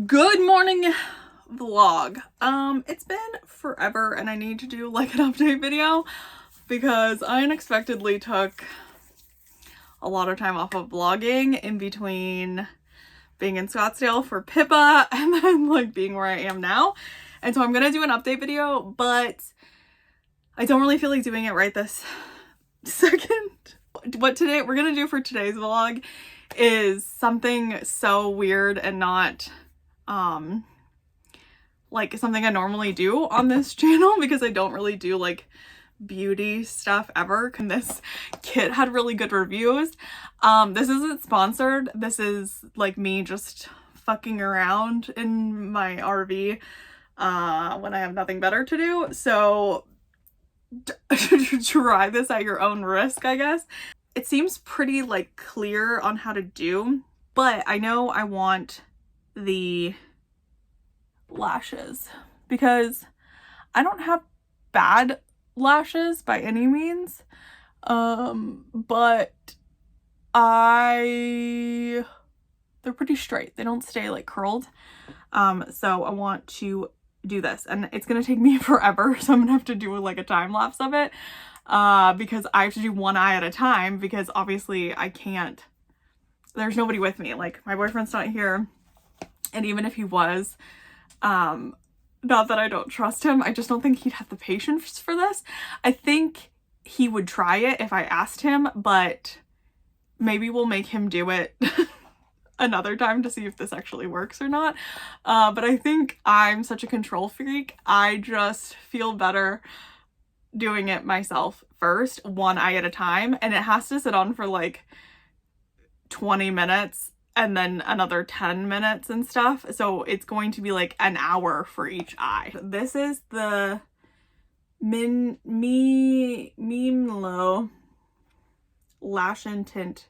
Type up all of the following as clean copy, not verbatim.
Good morning vlog. It's been forever and I need to do like an update video because I unexpectedly took a lot of time off of vlogging in between being in Scottsdale for Pippa and then like being where I am now. And so I'm gonna do an update video, but I don't really feel like doing it right this second. What we're gonna do for today's vlog is something so weird and not like something I normally do on this channel because I don't really do like beauty stuff ever. And this kit had really good reviews. This isn't sponsored. This is like me just fucking around in my RV when I have nothing better to do. So try this at your own risk, I guess. It seems pretty like clear on how to do, but I know I want the lashes because I don't have bad lashes by any means, but they're pretty straight. They don't stay like curled. So I want to do this and it's gonna take me forever, so I'm gonna have to do like a time lapse of it because I have to do one eye at a time because obviously I can't, there's nobody with me. Like my boyfriend's not here, and even if he was, not that I don't trust him, I just don't think he'd have the patience for this. I think he would try it if I asked him, but maybe we'll make him do it another time to see if this actually works or not. But I think I'm such a control freak. I just feel better doing it myself first, one eye at a time, and it has to sit on for like 20 minutes and then another 10 minutes and stuff. So it's going to be like an hour for each eye. This is the Mimlo Lash and Tint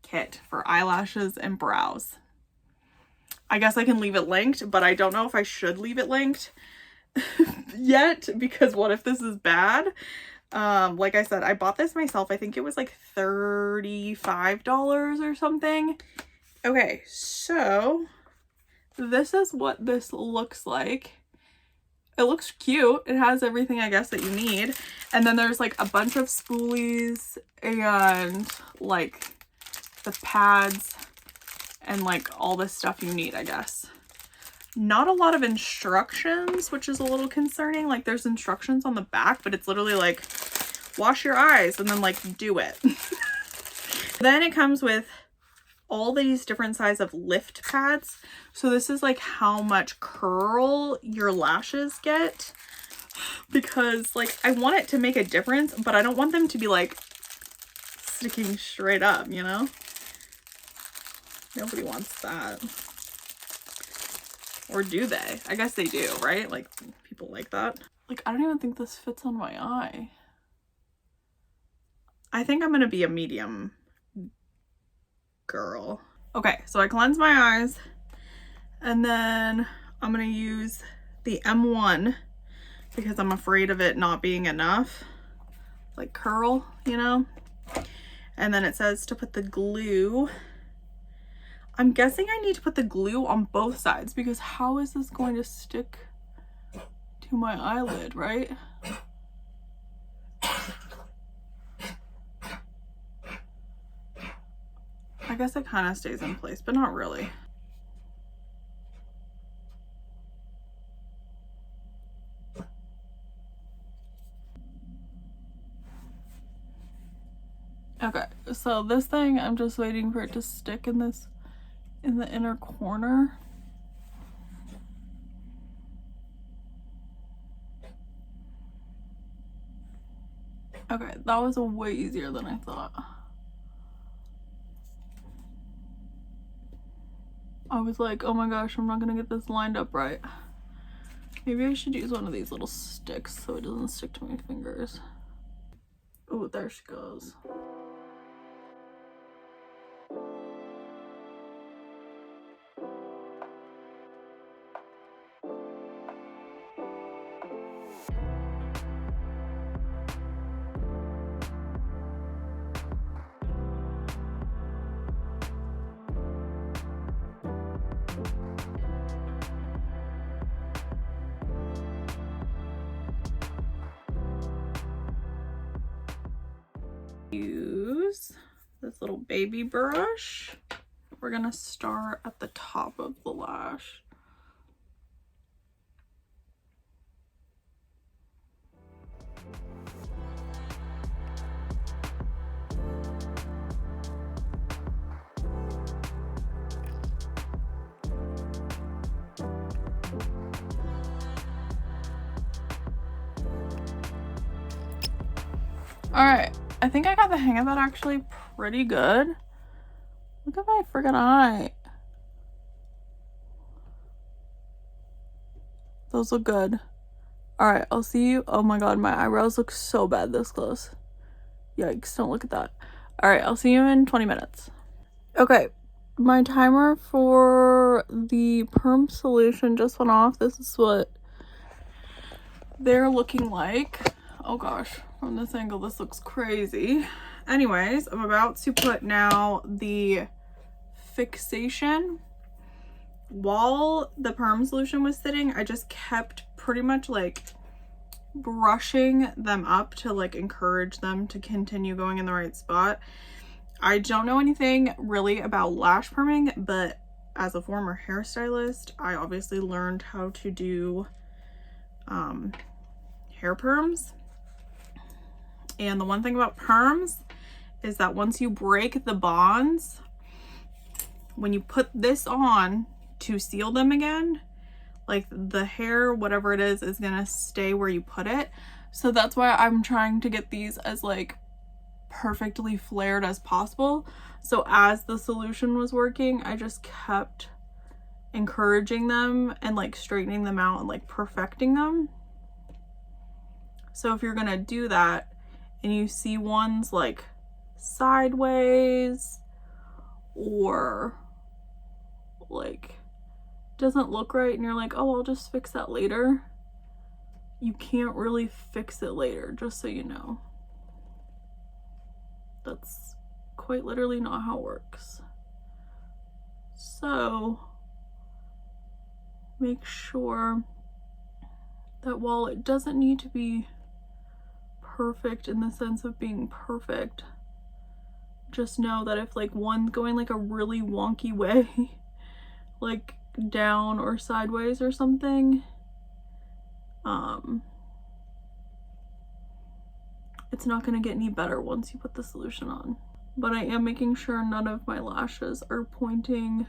Kit for eyelashes and brows. I guess I can leave it linked, but I don't know if I should leave it linked yet because what if this is bad? Like I said, I bought this myself. I think it was like $35 or something. Okay, so this is what this looks like. It looks cute. It has everything I guess that you need. And then there's like a bunch of spoolies and like the pads and like all this stuff you need, I guess. Not a lot of instructions, which is a little concerning. Like there's instructions on the back, but it's literally like wash your eyes and then like do it. Then it comes with all these different sizes of lift pads. So this is like how much curl your lashes get, because like I want it to make a difference, but I don't want them to be like sticking straight up, you know? Nobody wants that. Or do they? I guess they do, right? Like people like that. Like I don't even think this fits on my eye. I think I'm gonna be a medium girl. Okay, so I cleanse my eyes and then I'm gonna use the M1 because I'm afraid of it not being enough, like curl, you know? And then it says to put the glue. I'm guessing I need to put the glue on both sides because how is this going to stick to my eyelid, right? I guess it kind of stays in place, but not really. Okay, so this thing, I'm just waiting for it to stick in this, in the inner corner. Okay, that was way easier than I thought. I was like, oh my gosh, I'm not gonna get this lined up right. Maybe I should use one of these little sticks so it doesn't stick to my fingers. Oh, there she goes. Use this little baby brush. We're gonna start at the top of the lash. Alright, I think I got the hang of that actually pretty good. Look at my friggin' eye. Those look good. Alright, I'll see you. Oh my god, my eyebrows look so bad this close. Yikes, don't look at that. Alright, I'll see you in 20 minutes. Okay, my timer for the perm solution just went off. This is what they're looking like. Oh gosh, from this angle this looks crazy. Anyways, I'm about to put now the fixation. While the perm solution was sitting, I just kept pretty much like brushing them up to like encourage them to continue going in the right spot. I don't know anything really about lash perming, but as a former hairstylist, I obviously learned how to do hair perms. And the one thing about perms is that once you break the bonds, when you put this on to seal them again, like the hair, whatever it is gonna stay where you put it. So that's why I'm trying to get these as like perfectly flared as possible. So as the solution was working, I just kept encouraging them and like straightening them out and like perfecting them. So if you're gonna do that and you see ones like sideways or like doesn't look right and you're like, oh, I'll just fix that later, you can't really fix it later, just so you know. That's quite literally not how it works. So make sure that while it doesn't need to be perfect in the sense of being perfect, just know that if like one's going like a really wonky way, like down or sideways or something, it's not going to get any better once you put the solution on. But I am making sure none of my lashes are pointing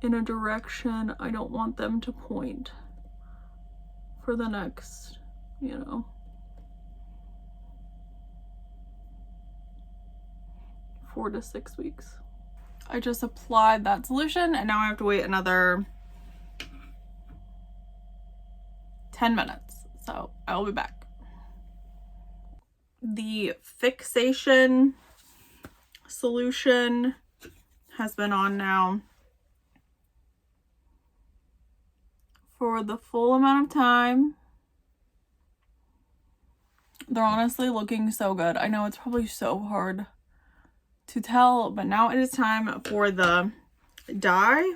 in a direction I don't want them to point for the next, you know, 4 to 6 weeks. I just applied that solution and now I have to wait another 10 minutes. So I will be back. The fixation solution has been on now for the full amount of time. They're honestly looking so good. I know it's probably so hard to tell, but now it is time for the dye.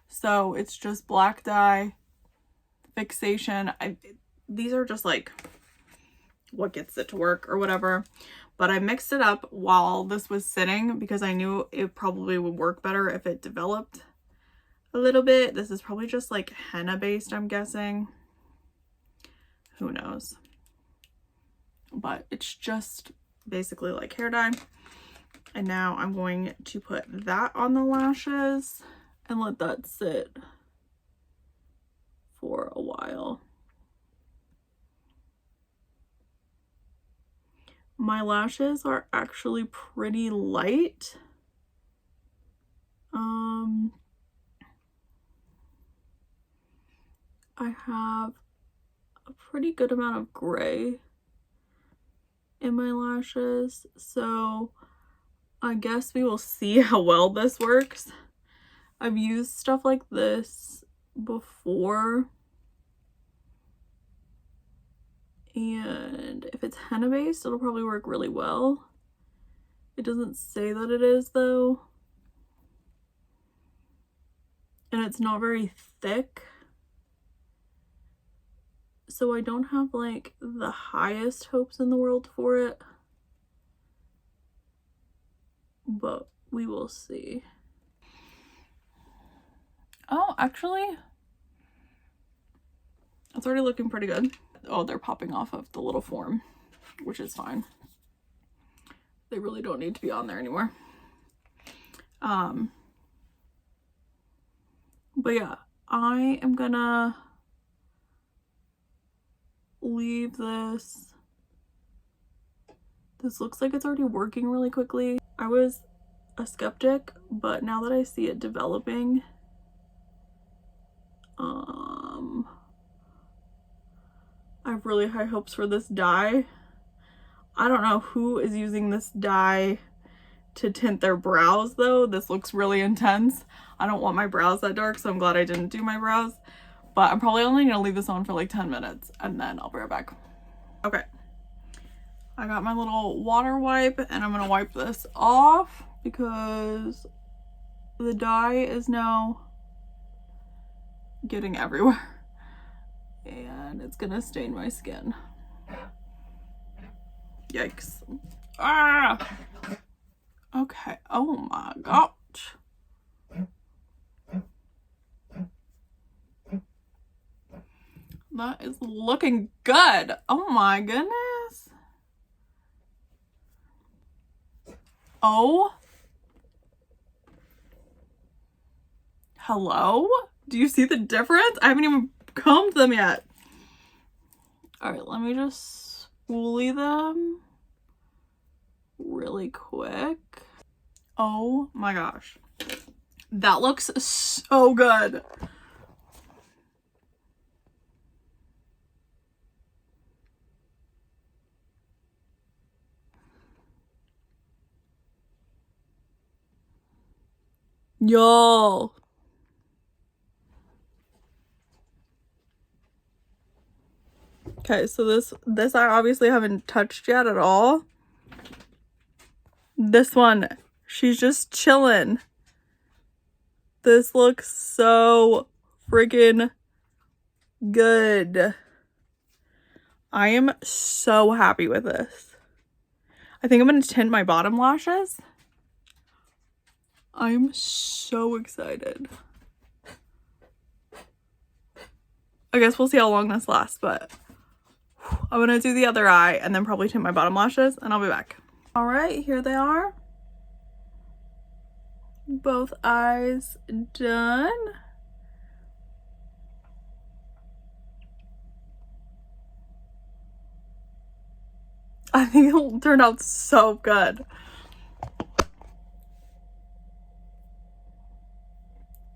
So it's just black dye, fixation. These are just like what gets it to work or whatever, but I mixed it up while this was sitting because I knew it probably would work better if it developed a little bit. This is probably just like henna based, I'm guessing. Who knows? But it's just basically like hair dye. And now I'm going to put that on the lashes and let that sit for a while. My lashes are actually pretty light. I have a pretty good amount of gray in my lashes, so I guess we will see how well this works. I've used stuff like this before, and if it's henna based, it'll probably work really well. It doesn't say that it is though, and it's not very thick, so I don't have like the highest hopes in the world for it. but we will see. Oh, actually, it's already looking pretty good. Oh, they're popping off of the little form, which is fine. They really don't need to be on there anymore. But yeah, I am gonna leave this. This looks like it's already working really quickly. I was a skeptic, but now that I see it developing, I have really high hopes for this dye. I don't know who is using this dye to tint their brows though. This looks really intense. I don't want my brows that dark, so I'm glad I didn't do my brows. But I'm probably only gonna leave this on for like 10 minutes and then I'll be right back. Okay. I got my little water wipe and I'm gonna wipe this off because the dye is now getting everywhere and it's gonna stain my skin. Yikes. Ah! Okay. Oh my gosh. That is looking good. Oh my goodness. Oh. Hello? Do you see the difference? I haven't even combed them yet. All right, let me just spoolie them really quick. Oh my gosh. That looks so good. Yo. Okay, so this I obviously haven't touched yet at all. This one, she's just chilling. This looks so freaking good. I am so happy with this. I think I'm gonna tint my bottom lashes. I am so excited. I guess we'll see how long this lasts, but I'm gonna do the other eye and then probably tint my bottom lashes and I'll be back. All right, here they are. Both eyes done. I think it'll turn out so good.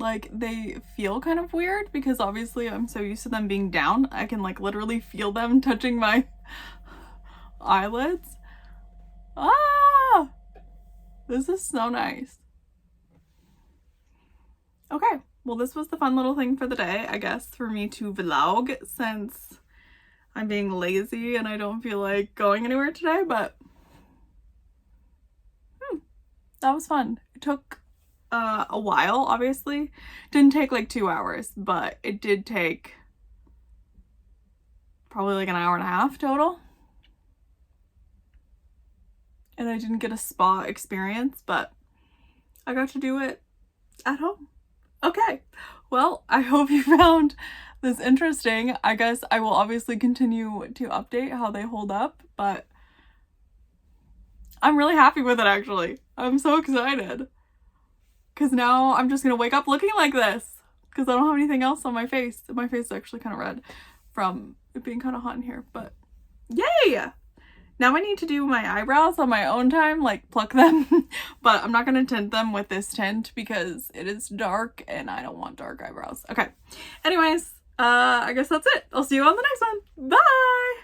Like, they feel kind of weird because obviously I'm so used to them being down. I can like literally feel them touching my eyelids. Ah! This is so nice. Okay, well this was the fun little thing for the day, I guess, for me to vlog since I'm being lazy and I don't feel like going anywhere today, but that was fun. It took a while, obviously. Didn't take like 2 hours, but it did take probably like an hour and a half total. And I didn't get a spa experience, but I got to do it at home. Okay, well, I hope you found this interesting. I guess I will obviously continue to update how they hold up, but I'm really happy with it actually. I'm so excited. Because now I'm just going to wake up looking like this. Because I don't have anything else on my face. My face is actually kind of red from it being kind of hot in here. But yay! Now I need to do my eyebrows on my own time. Like pluck them. But I'm not going to tint them with this tint because it is dark and I don't want dark eyebrows. Okay. Anyways, I guess that's it. I'll see you on the next one. Bye!